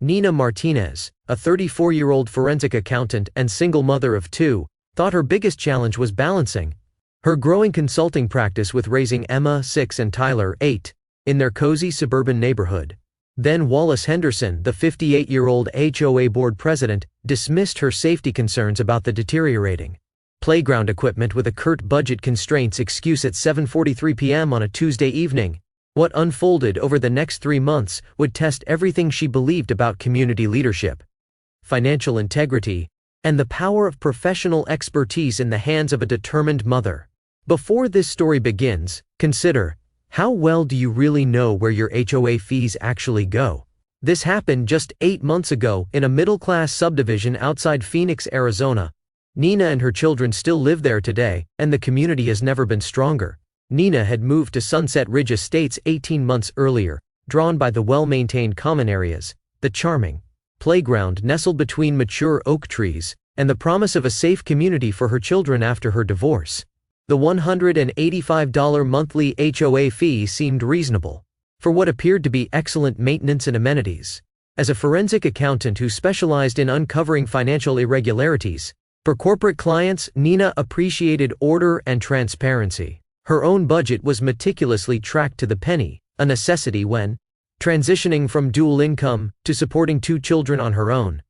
Nina Martinez, a 34-year-old forensic accountant and single mother of two, thought her biggest challenge was balancing her growing consulting practice with raising Emma, 6, and Tyler, 8, in their cozy suburban neighborhood. Then Wallace Henderson, the 58-year-old HOA board president, dismissed her safety concerns about the deteriorating playground equipment with a curt budget constraints excuse at 7:43 p.m. on a Tuesday evening. What unfolded over the next 3 months would test everything she believed about community leadership, financial integrity, and the power of professional expertise in the hands of a determined mother. Before this story begins, consider, how well do you really know where your HOA fees actually go? This happened just 8 months ago in a middle-class subdivision outside Phoenix, Arizona. Nina and her children still live there today, and the community has never been stronger. Nina had moved to Sunset Ridge Estates 18 months earlier, drawn by the well-maintained common areas, the charming playground nestled between mature oak trees, and the promise of a safe community for her children after her divorce. The $185 monthly HOA fee seemed reasonable for what appeared to be excellent maintenance and amenities. As a forensic accountant who specialized in uncovering financial irregularities for corporate clients, Nina appreciated order and transparency. Her own budget was meticulously tracked to the penny, a necessity when transitioning from dual income to supporting 2 children on her own.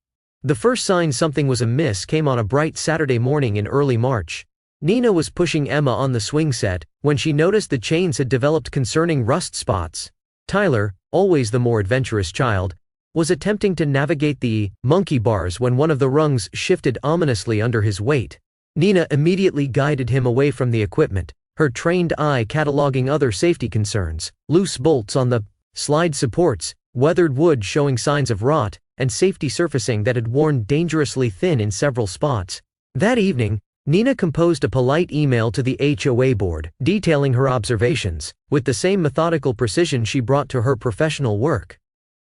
The first sign something was amiss came on a bright Saturday morning in early March. Nina was pushing Emma on the swing set when she noticed the chains had developed concerning rust spots. Tyler, always the more adventurous child, was attempting to navigate the monkey bars when one of the rungs shifted ominously under his weight. Nina immediately guided him away from the equipment, her trained eye cataloging other safety concerns: loose bolts on the slide supports, weathered wood showing signs of rot, and safety surfacing that had worn dangerously thin in several spots. That evening, Nina composed a polite email to the HOA board, detailing her observations, with the same methodical precision she brought to her professional work.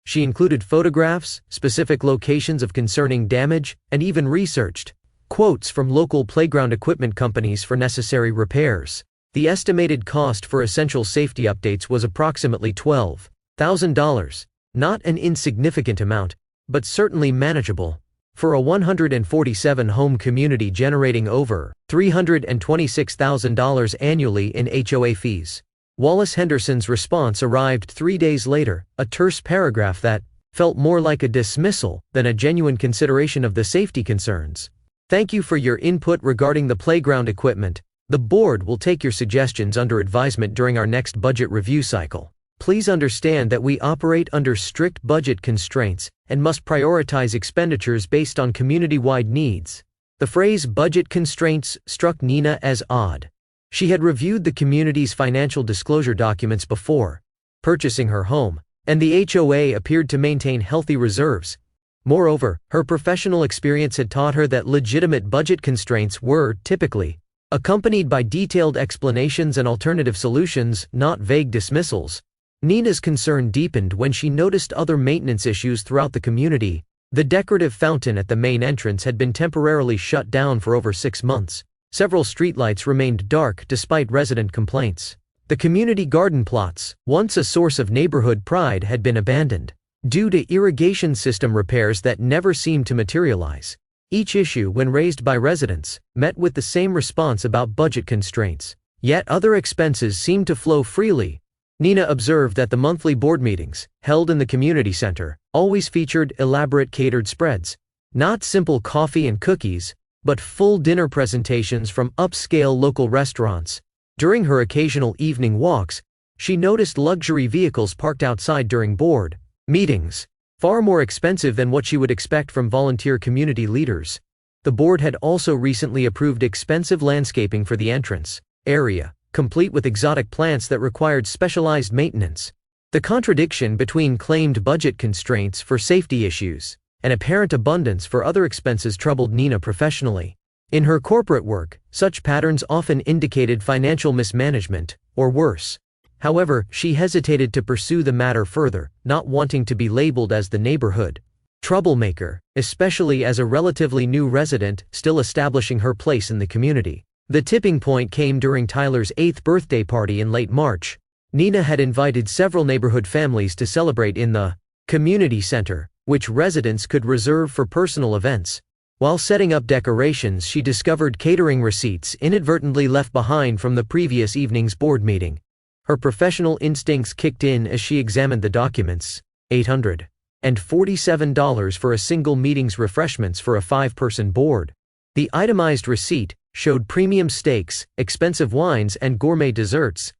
She included photographs, specific locations of concerning damage, and even researched quotes from local playground equipment companies for necessary repairs. The estimated cost for essential safety updates was approximately $12,000, not an insignificant amount, but certainly manageable for a 147-home community generating over $326,000 annually in HOA fees. Wallace Henderson's response arrived 3 days later, a terse paragraph that felt more like a dismissal than a genuine consideration of the safety concerns. Thank you for your input regarding the playground equipment. The board will take your suggestions under advisement during our next budget review cycle. Please understand that we operate under strict budget constraints and must prioritize expenditures based on community-wide needs. The phrase budget constraints struck Nina as odd. She had reviewed the community's financial disclosure documents before purchasing her home, and the HOA appeared to maintain healthy reserves. Moreover, her professional experience had taught her that legitimate budget constraints were, typically, accompanied by detailed explanations and alternative solutions, not vague dismissals. Nina's concern deepened when she noticed other maintenance issues throughout the community. The decorative fountain at the main entrance had been temporarily shut down for over 6 months. Several streetlights remained dark despite resident complaints. The community garden plots, once a source of neighborhood pride, had been abandoned due to irrigation system repairs that never seemed to materialize. Each issue, when raised by residents, met with the same response about budget constraints. Yet other expenses seemed to flow freely. Nina observed that the monthly board meetings, held in the community center, always featured elaborate catered spreads. Not simple coffee and cookies, but full dinner presentations from upscale local restaurants. During her occasional evening walks, she noticed luxury vehicles parked outside during board meetings, far more expensive than what she would expect from volunteer community leaders. The board had also recently approved expensive landscaping for the entrance area, complete with exotic plants that required specialized maintenance. The contradiction between claimed budget constraints for safety issues and apparent abundance for other expenses troubled Nina professionally. In her corporate work, such patterns often indicated financial mismanagement, or worse. However, she hesitated to pursue the matter further, not wanting to be labeled as the neighborhood troublemaker, especially as a relatively new resident still establishing her place in the community. The tipping point came during Tyler's 8th birthday party in late March. Nina had invited several neighborhood families to celebrate in the community center, which residents could reserve for personal events. While setting up decorations, she discovered catering receipts inadvertently left behind from the previous evening's board meeting. Her professional instincts kicked in as she examined the documents. $847 for a single meeting's refreshments for a 5-person board. The itemized receipt showed premium steaks, expensive wines, and gourmet desserts,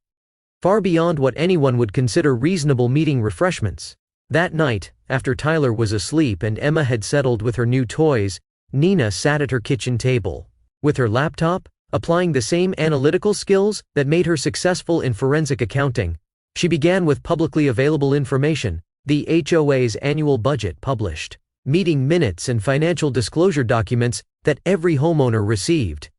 far beyond what anyone would consider reasonable meeting refreshments. That night, after Tyler was asleep and Emma had settled with her new toys, Nina sat at her kitchen table. With her laptop, applying the same analytical skills that made her successful in forensic accounting, she began with publicly available information, the HOA's annual budget published, meeting minutes and financial disclosure documents that every homeowner received.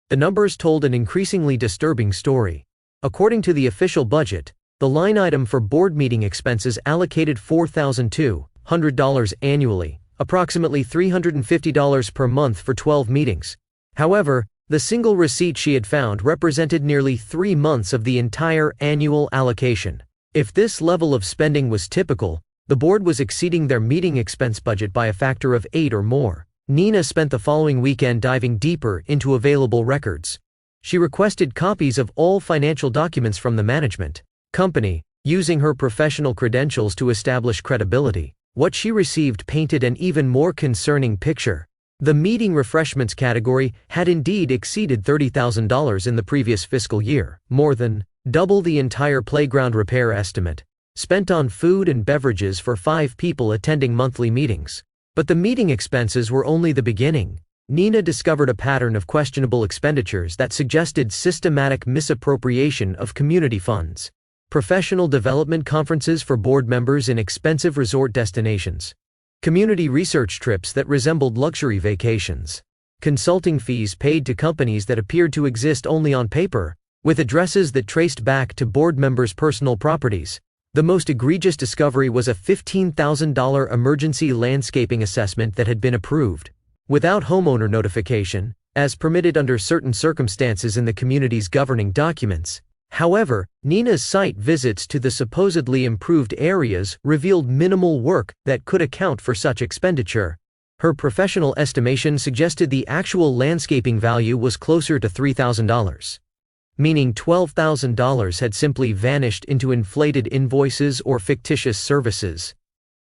The numbers told an increasingly disturbing story. According to the official budget, the line item for board meeting expenses allocated $4,200 annually, approximately $350 per month for 12 meetings. However, the single receipt she had found represented nearly 3 months of the entire annual allocation. If this level of spending was typical, the board was exceeding their meeting expense budget by a factor of 8 or more. Nina spent the following weekend diving deeper into available records. She requested copies of all financial documents from the management company, using her professional credentials to establish credibility. What she received painted an even more concerning picture. The meeting refreshments category had indeed exceeded $30,000 in the previous fiscal year, more than double the entire playground repair estimate, spent on food and beverages for 5 people attending monthly meetings. But the meeting expenses were only the beginning. Nina discovered a pattern of questionable expenditures that suggested systematic misappropriation of community funds. Professional development conferences for board members in expensive resort destinations. Community research trips that resembled luxury vacations. Consulting fees paid to companies that appeared to exist only on paper, with addresses that traced back to board members' personal properties. The most egregious discovery was a $15,000 emergency landscaping assessment that had been approved without homeowner notification, as permitted under certain circumstances in the community's governing documents. However, Nina's site visits to the supposedly improved areas revealed minimal work that could account for such expenditure. Her professional estimation suggested the actual landscaping value was closer to $3,000, meaning $12,000 had simply vanished into inflated invoices or fictitious services.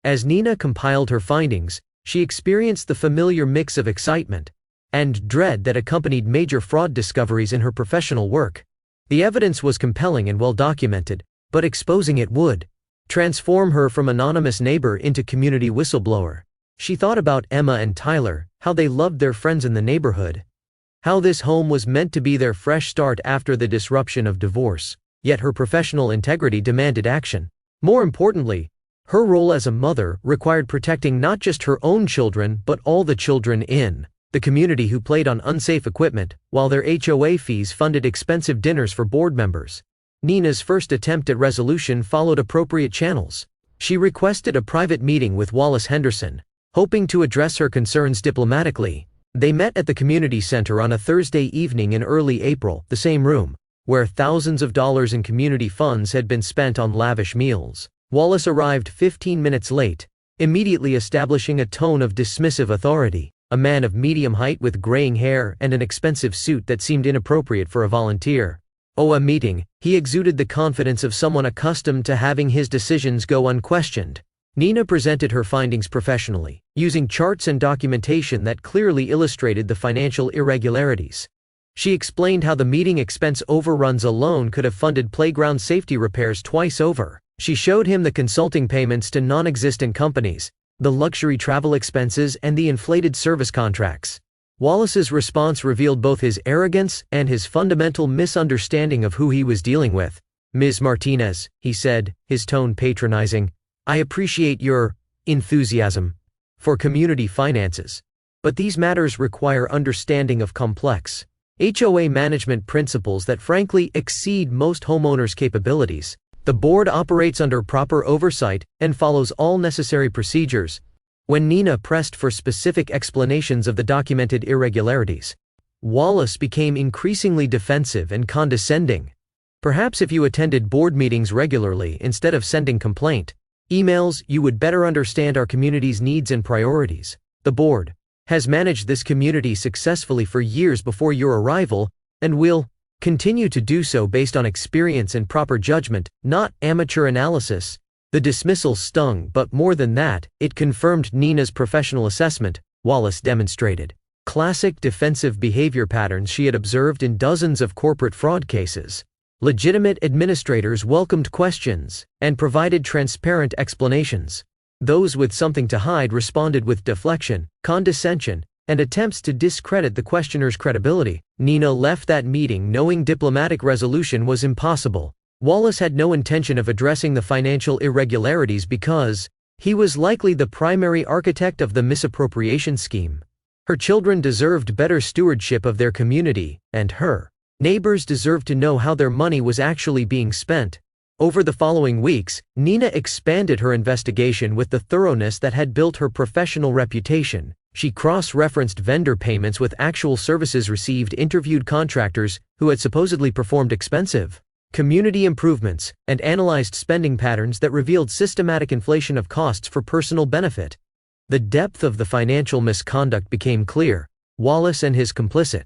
As Nina compiled her findings, she experienced the familiar mix of excitement and dread that accompanied major fraud discoveries in her professional work. The evidence was compelling and well documented, but exposing it would transform her from anonymous neighbor into community whistleblower. She thought about Emma and Tyler, how they loved their friends in the neighborhood, how this home was meant to be their fresh start after the disruption of divorce. Yet her professional integrity demanded action. More importantly, her role as a mother required protecting not just her own children but all the children in the community who played on unsafe equipment, while their HOA fees funded expensive dinners for board members. Nina's first attempt at resolution followed appropriate channels. She requested a private meeting with Wallace Henderson, hoping to address her concerns diplomatically. They met at the community center on a Thursday evening in early April, the same room where thousands of dollars in community funds had been spent on lavish meals. Wallace arrived 15 minutes late, immediately establishing a tone of dismissive authority. A man of medium height with graying hair and an expensive suit that seemed inappropriate for a volunteer. A meeting, he exuded the confidence of someone accustomed to having his decisions go unquestioned. Nina presented her findings professionally, using charts and documentation that clearly illustrated the financial irregularities. She explained how the meeting expense overruns alone could have funded playground safety repairs twice over. She showed him the consulting payments to non-existent companies, the luxury travel expenses, and the inflated service contracts. Wallace's response revealed both his arrogance and his fundamental misunderstanding of who he was dealing with. "Ms. Martinez," he said, his tone patronizing, "I appreciate your enthusiasm for community finances, but these matters require understanding of complex HOA management principles that frankly exceed most homeowners' capabilities. The board operates under proper oversight and follows all necessary procedures." When Nina pressed for specific explanations of the documented irregularities, Wallace became increasingly defensive and condescending. "Perhaps if you attended board meetings regularly instead of sending complaint Emails, you would better understand our community's needs and priorities. The board has managed this community successfully for years before your arrival, and will continue to do so based on experience and proper judgment, not amateur analysis. The dismissal stung, but more than that, it confirmed Nina's professional assessment. Wallace demonstrated classic defensive behavior patterns she had observed in dozens of corporate fraud cases. Legitimate administrators welcomed questions and provided transparent explanations. Those with something to hide responded with deflection, condescension, and attempts to discredit the questioner's credibility. Nina left that meeting knowing diplomatic resolution was impossible. Wallace had no intention of addressing the financial irregularities because he was likely the primary architect of the misappropriation scheme. Her children deserved better stewardship of their community, and her neighbors deserved to know how their money was actually being spent. Over the following weeks, Nina expanded her investigation with the thoroughness that had built her professional reputation. She cross-referenced vendor payments with actual services received, interviewed contractors who had supposedly performed expensive community improvements, and analyzed spending patterns that revealed systematic inflation of costs for personal benefit. The depth of the financial misconduct became clear. Wallace and his complicit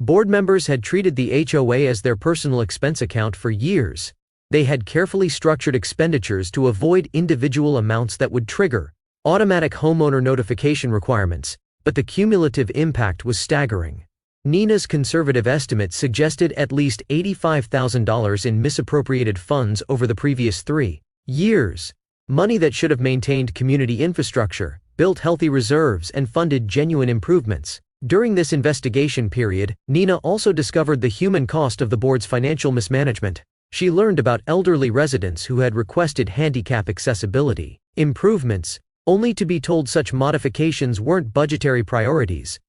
board members had treated the HOA as their personal expense account for years. They had carefully structured expenditures to avoid individual amounts that would trigger automatic homeowner notification requirements, but the cumulative impact was staggering. Nina's conservative estimate suggested at least $85,000 in misappropriated funds over the previous 3 years. Money that should have maintained community infrastructure, built healthy reserves, and funded genuine improvements. During this investigation period, Nina also discovered the human cost of the board's financial mismanagement. She learned about elderly residents who had requested handicap accessibility improvements, only to be told such modifications weren't budgetary priorities.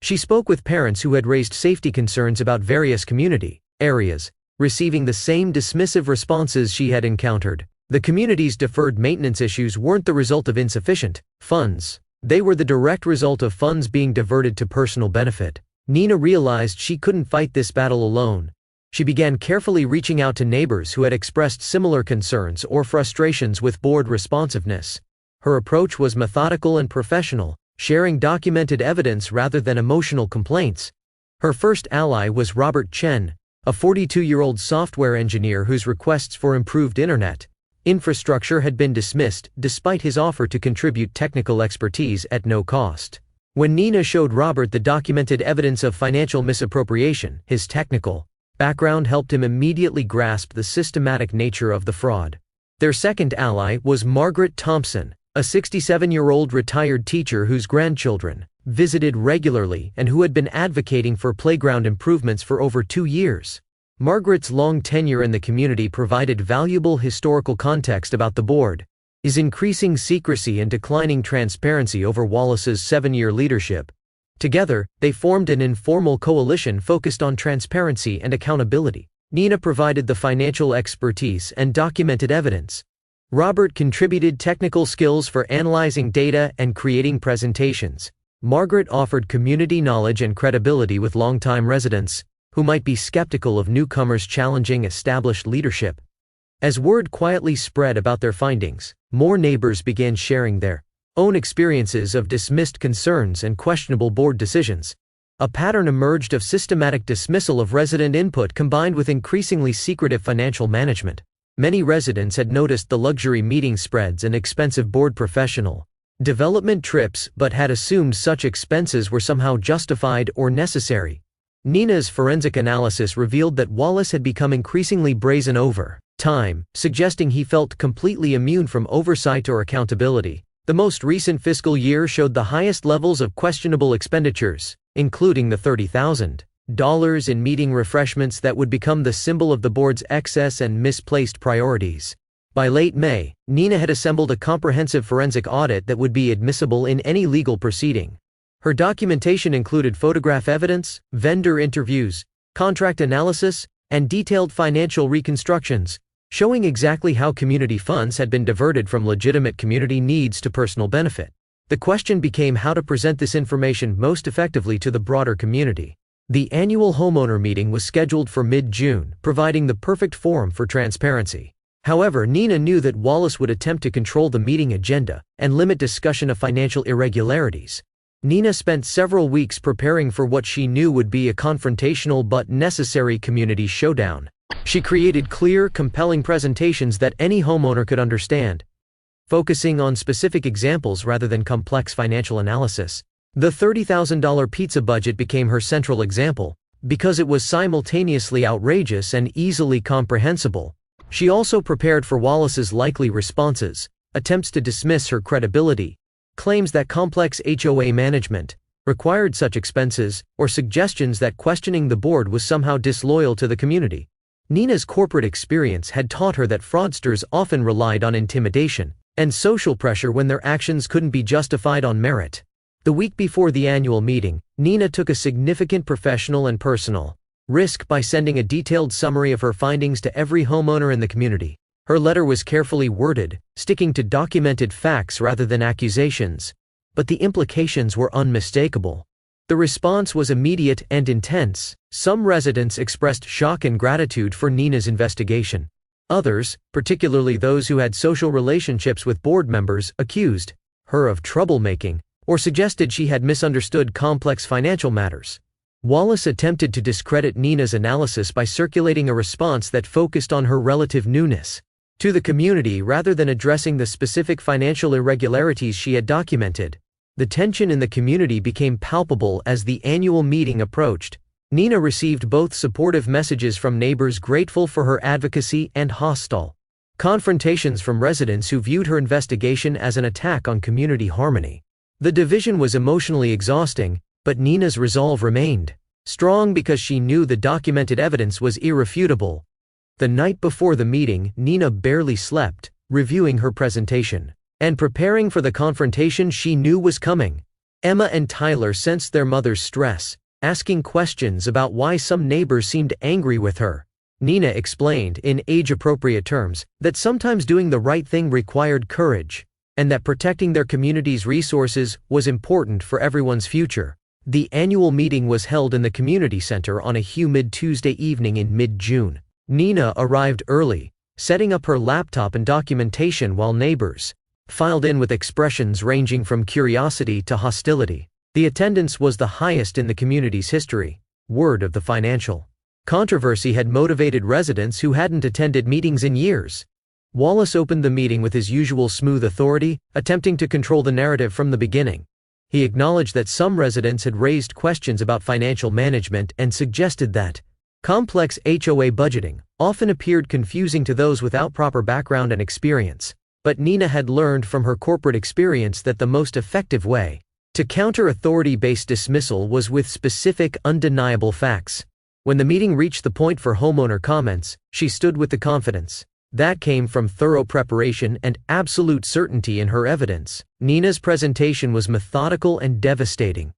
She spoke with parents who had raised safety concerns about various community areas, receiving the same dismissive responses she had encountered. The community's deferred maintenance issues weren't the result of insufficient funds. They were the direct result of funds being diverted to personal benefit. Nina realized she couldn't fight this battle alone. She began carefully reaching out to neighbors who had expressed similar concerns or frustrations with board responsiveness. Her approach was methodical and professional, sharing documented evidence rather than emotional complaints. Her first ally was Robert Chen, a 42-year-old software engineer whose requests for improved internet infrastructure had been dismissed despite his offer to contribute technical expertise at no cost. When Nina showed Robert the documented evidence of financial misappropriation, his technical background helped him immediately grasp the systematic nature of the fraud. Their second ally was Margaret Thompson, a 67-year-old retired teacher whose grandchildren visited regularly and who had been advocating for playground improvements for over 2 years. Margaret's long tenure in the community provided valuable historical context about the board, his increasing secrecy and declining transparency over Wallace's 7-year leadership. Together, they formed an informal coalition focused on transparency and accountability. Nina provided the financial expertise and documented evidence. Robert contributed technical skills for analyzing data and creating presentations. Margaret offered community knowledge and credibility with longtime residents who might be skeptical of newcomers challenging established leadership. As word quietly spread about their findings, more neighbors began sharing their own experiences of dismissed concerns and questionable board decisions. A pattern emerged of systematic dismissal of resident input combined with increasingly secretive financial management. Many residents had noticed the luxury meeting spreads and expensive board professional development trips but had assumed such expenses were somehow justified or necessary. Nina's forensic analysis revealed that Wallace had become increasingly brazen over time, suggesting he felt completely immune from oversight or accountability. The most recent fiscal year showed the highest levels of questionable expenditures, including the $30,000 in meeting refreshments that would become the symbol of the board's excess and misplaced priorities. By late May, Nina had assembled a comprehensive forensic audit that would be admissible in any legal proceeding. Her documentation included photograph evidence, vendor interviews, contract analysis, and detailed financial reconstructions, showing exactly how community funds had been diverted from legitimate community needs to personal benefit. The question became how to present this information most effectively to the broader community. The annual homeowner meeting was scheduled for mid-June, providing the perfect forum for transparency. However, Nina knew that Wallace would attempt to control the meeting agenda and limit discussion of financial irregularities. Nina spent several weeks preparing for what she knew would be a confrontational but necessary community showdown. She created clear, compelling presentations that any homeowner could understand, focusing on specific examples rather than complex financial analysis. The $30,000 pizza budget became her central example, because it was simultaneously outrageous and easily comprehensible. She also prepared for Wallace's likely responses, attempts to dismiss her credibility, claims that complex HOA management required such expenses, or suggestions that questioning the board was somehow disloyal to the community. Nina's corporate experience had taught her that fraudsters often relied on intimidation and social pressure when their actions couldn't be justified on merit. The week before the annual meeting, Nina took a significant professional and personal risk by sending a detailed summary of her findings to every homeowner in the community. Her letter was carefully worded, sticking to documented facts rather than accusations, but the implications were unmistakable. The response was immediate and intense. Some residents expressed shock and gratitude for Nina's investigation. Others, particularly those who had social relationships with board members, accused her of troublemaking or suggested she had misunderstood complex financial matters. Wallace attempted to discredit Nina's analysis by circulating a response that focused on her relative newness to the community rather than addressing the specific financial irregularities she had documented. The tension in the community became palpable as the annual meeting approached. Nina received both supportive messages from neighbors grateful for her advocacy and hostile confrontations from residents who viewed her investigation as an attack on community harmony. The division was emotionally exhausting, but Nina's resolve remained strong because she knew the documented evidence was irrefutable. The night before the meeting, Nina barely slept, reviewing her presentation and preparing for the confrontation she knew was coming. Emma and Tyler sensed their mother's stress, asking questions about why some neighbors seemed angry with her. Nina explained, in age-appropriate terms, that sometimes doing the right thing required courage, and that protecting their community's resources was important for everyone's future. The annual meeting was held in the community center on a humid Tuesday evening in mid-June. Nina arrived early, setting up her laptop and documentation while neighbors filed in with expressions ranging from curiosity to hostility. The attendance was the highest in the community's history. Word of the financial controversy had motivated residents who hadn't attended meetings in years. Wallace opened the meeting with his usual smooth authority, attempting to control the narrative from the beginning. He acknowledged that some residents had raised questions about financial management and suggested that complex HOA budgeting often appeared confusing to those without proper background and experience. But Nina had learned from her corporate experience that the most effective way to counter authority-based dismissal was with specific, undeniable facts. When the meeting reached the point for homeowner comments, she stood with the confidence that came from thorough preparation and absolute certainty in her evidence. Nina's presentation was methodical and devastating.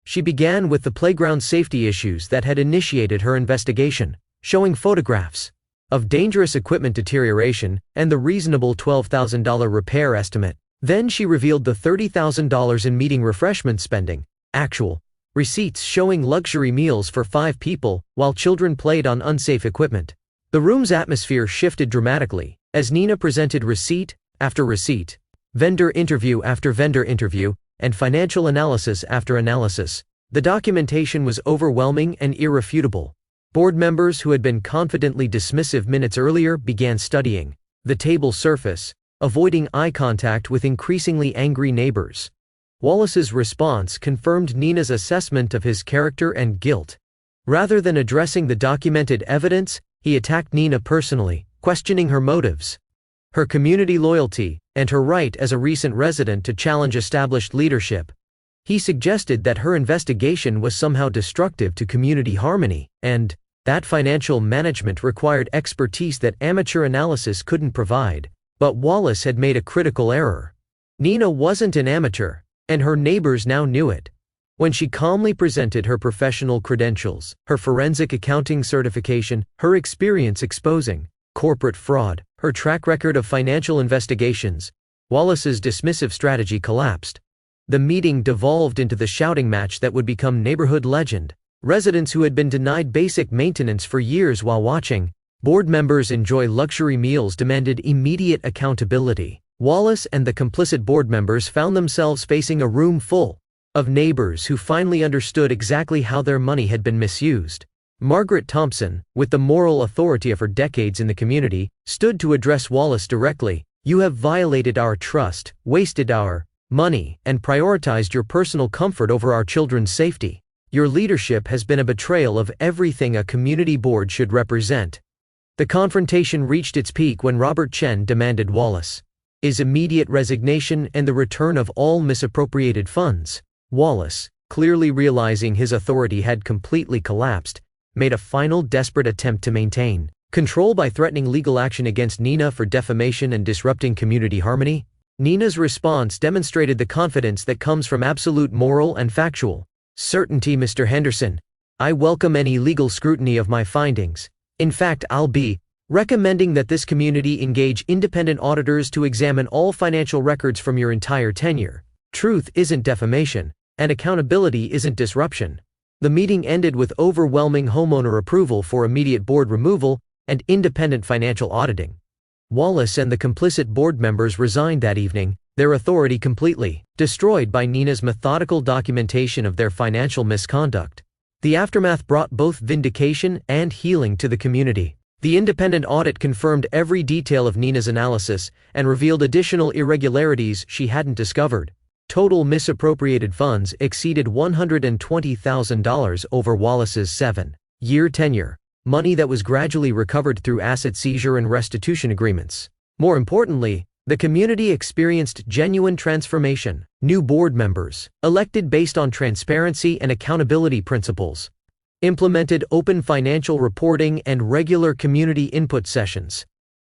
She began with the playground safety issues that had initiated her investigation, showing photographs of dangerous equipment deterioration and the reasonable $12,000 repair estimate. Then she revealed the $30,000 in meeting refreshment spending, actual receipts showing luxury meals for 5 people while children played on unsafe equipment. The room's atmosphere shifted dramatically as Nina presented receipt after receipt, vendor interview after vendor interview, and financial analysis after analysis. The documentation was overwhelming and irrefutable. Board members who had been confidently dismissive minutes earlier began studying the table surface, avoiding eye contact with increasingly angry neighbors. Wallace's response confirmed Nina's assessment of his character and guilt. Rather than addressing the documented evidence, he attacked Nina personally, questioning her motives, her community loyalty, and her right as a recent resident to challenge established leadership. He suggested that her investigation was somehow destructive to community harmony, and that financial management required expertise that amateur analysis couldn't provide. But Wallace had made a critical error. Nina wasn't an amateur, and her neighbors now knew it. When she calmly presented her professional credentials, her forensic accounting certification, her experience exposing corporate fraud, her track record of financial investigations, Wallace's dismissive strategy collapsed. The meeting devolved into the shouting match that would become neighborhood legend. Residents who had been denied basic maintenance for years while watching Board members enjoy luxury meals demanded immediate accountability. Wallace and the complicit board members found themselves facing a room full of neighbors who finally understood exactly how their money had been misused. Margaret Thompson, with the moral authority of her decades in the community, stood to address Wallace directly. "You have violated our trust, wasted our money, and prioritized your personal comfort over our children's safety. Your leadership has been a betrayal of everything a community board should represent." The confrontation reached its peak when Robert Chen demanded Wallace's immediate resignation and the return of all misappropriated funds. Wallace, clearly realizing his authority had completely collapsed, made a final desperate attempt to maintain control by threatening legal action against Nina for defamation and disrupting community harmony. Nina's response demonstrated the confidence that comes from absolute moral and factual certainty. "Mr. Henderson, I welcome any legal scrutiny of my findings. In fact, I'll be recommending that this community engage independent auditors to examine all financial records from your entire tenure. Truth isn't defamation, and accountability isn't disruption." The meeting ended with overwhelming homeowner approval for immediate board removal and independent financial auditing. Wallace and the complicit board members resigned that evening, their authority completely destroyed by Nina's methodical documentation of their financial misconduct. The aftermath brought both vindication and healing to the community. The independent audit confirmed every detail of Nina's analysis and revealed additional irregularities she hadn't discovered. Total misappropriated funds exceeded $120,000 over Wallace's 7-year tenure, money that was gradually recovered through asset seizure and restitution agreements. More importantly, the community experienced genuine transformation. New board members, elected based on transparency and accountability principles, implemented open financial reporting and regular community input sessions.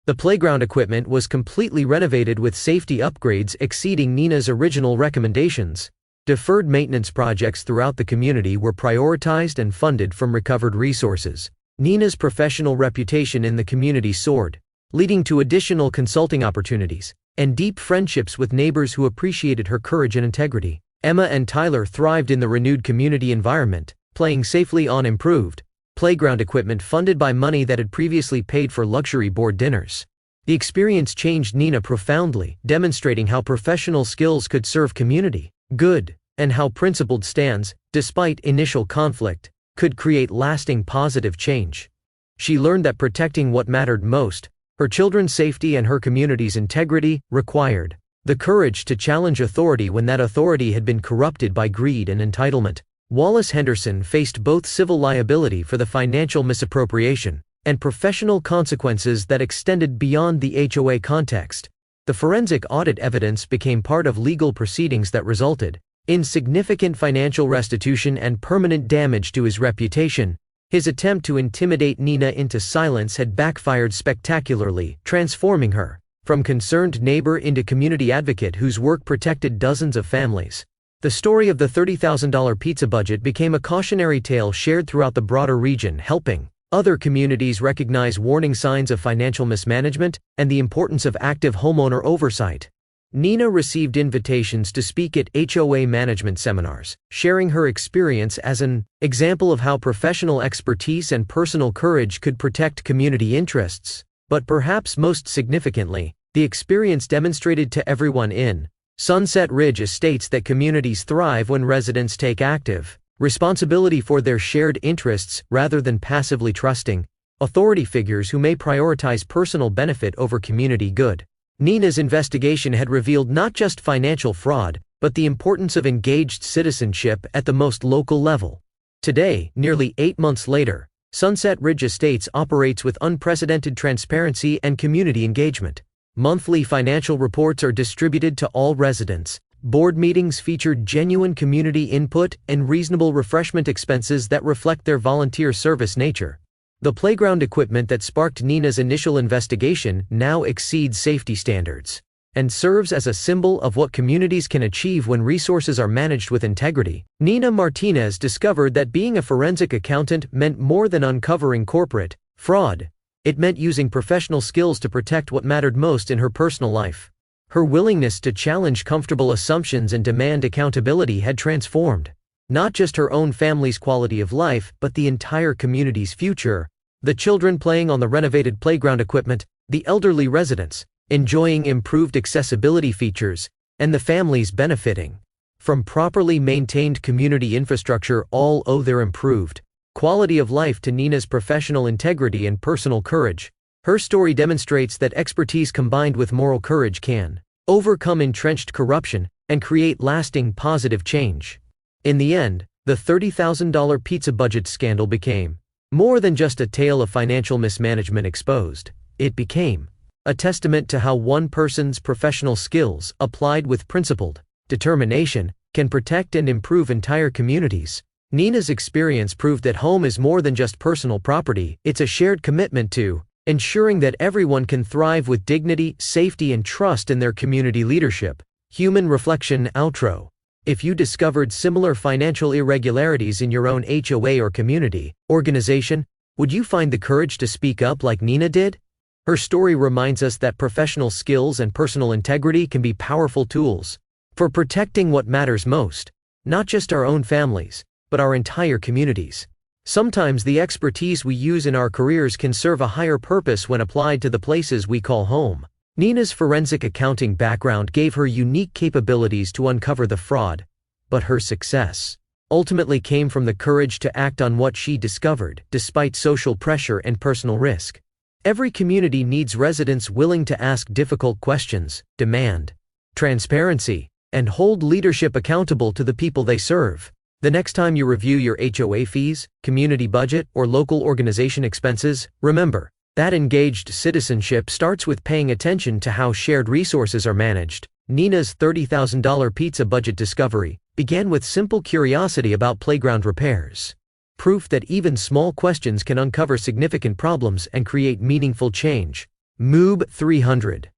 The playground equipment was completely renovated with safety upgrades exceeding Nina's original recommendations. Deferred maintenance projects throughout the community were prioritized and funded from recovered resources. Nina's professional reputation in the community soared, leading to additional consulting opportunities and deep friendships with neighbors who appreciated her courage and integrity. Emma and Tyler thrived in the renewed community environment, playing safely on improved playground equipment funded by money that had previously paid for luxury board dinners. The experience changed Nina profoundly, demonstrating how professional skills could serve community good, and how principled stands, despite initial conflict, could create lasting positive change. She learned that protecting what mattered most, her children's safety and her community's integrity, required the courage to challenge authority when that authority had been corrupted by greed and entitlement. Wallace Henderson faced both civil liability for the financial misappropriation and professional consequences that extended beyond the HOA context. The forensic audit evidence became part of legal proceedings that resulted in significant financial restitution and permanent damage to his reputation. His attempt to intimidate Nina into silence had backfired spectacularly, transforming her from concerned neighbor into community advocate whose work protected dozens of families. The story of the $30,000 pizza budget became a cautionary tale shared throughout the broader region, helping other communities recognize warning signs of financial mismanagement and the importance of active homeowner oversight. Nina received invitations to speak at HOA management seminars, sharing her experience as an example of how professional expertise and personal courage could protect community interests. But perhaps most significantly, the experience demonstrated to everyone in Sunset Ridge Estates that communities thrive when residents take active responsibility for their shared interests rather than passively trusting authority figures who may prioritize personal benefit over community good. Nina's investigation had revealed not just financial fraud, but the importance of engaged citizenship at the most local level. Today, nearly 8 months later, Sunset Ridge Estates operates with unprecedented transparency and community engagement. Monthly financial reports are distributed to all residents. Board meetings featured genuine community input and reasonable refreshment expenses that reflect their volunteer service nature. The playground equipment that sparked Nina's initial investigation now exceeds safety standards and serves as a symbol of what communities can achieve when resources are managed with integrity. Nina Martinez discovered that being a forensic accountant meant more than uncovering corporate fraud. It meant using professional skills to protect what mattered most in her personal life. Her willingness to challenge comfortable assumptions and demand accountability had transformed not just her own family's quality of life, but the entire community's future. The children playing on the renovated playground equipment, the elderly residents enjoying improved accessibility features, and the families benefiting from properly maintained community infrastructure all owe their improved quality of life to Nina's professional integrity and personal courage. Her story demonstrates that expertise combined with moral courage can overcome entrenched corruption and create lasting positive change. In the end, the $30,000 pizza budget scandal became more than just a tale of financial mismanagement exposed. It became a testament to how one person's professional skills, applied with principled determination, can protect and improve entire communities. Nina's experience proved that home is more than just personal property, it's a shared commitment to ensuring that everyone can thrive with dignity, safety, and trust in their community leadership. Human reflection outro. If you discovered similar financial irregularities in your own HOA or community organization, would you find the courage to speak up like Nina did? Her story reminds us that professional skills and personal integrity can be powerful tools for protecting what matters most, not just our own families, but our entire communities. Sometimes the expertise we use in our careers can serve a higher purpose when applied to the places we call home. Nina's forensic accounting background gave her unique capabilities to uncover the fraud, but her success ultimately came from the courage to act on what she discovered, despite social pressure and personal risk. Every community needs residents willing to ask difficult questions, demand transparency, and hold leadership accountable to the people they serve. The next time you review your HOA fees, community budget, or local organization expenses, remember that engaged citizenship starts with paying attention to how shared resources are managed. Nina's $30,000 pizza budget discovery began with simple curiosity about playground repairs. Proof that even small questions can uncover significant problems and create meaningful change. Moob 300.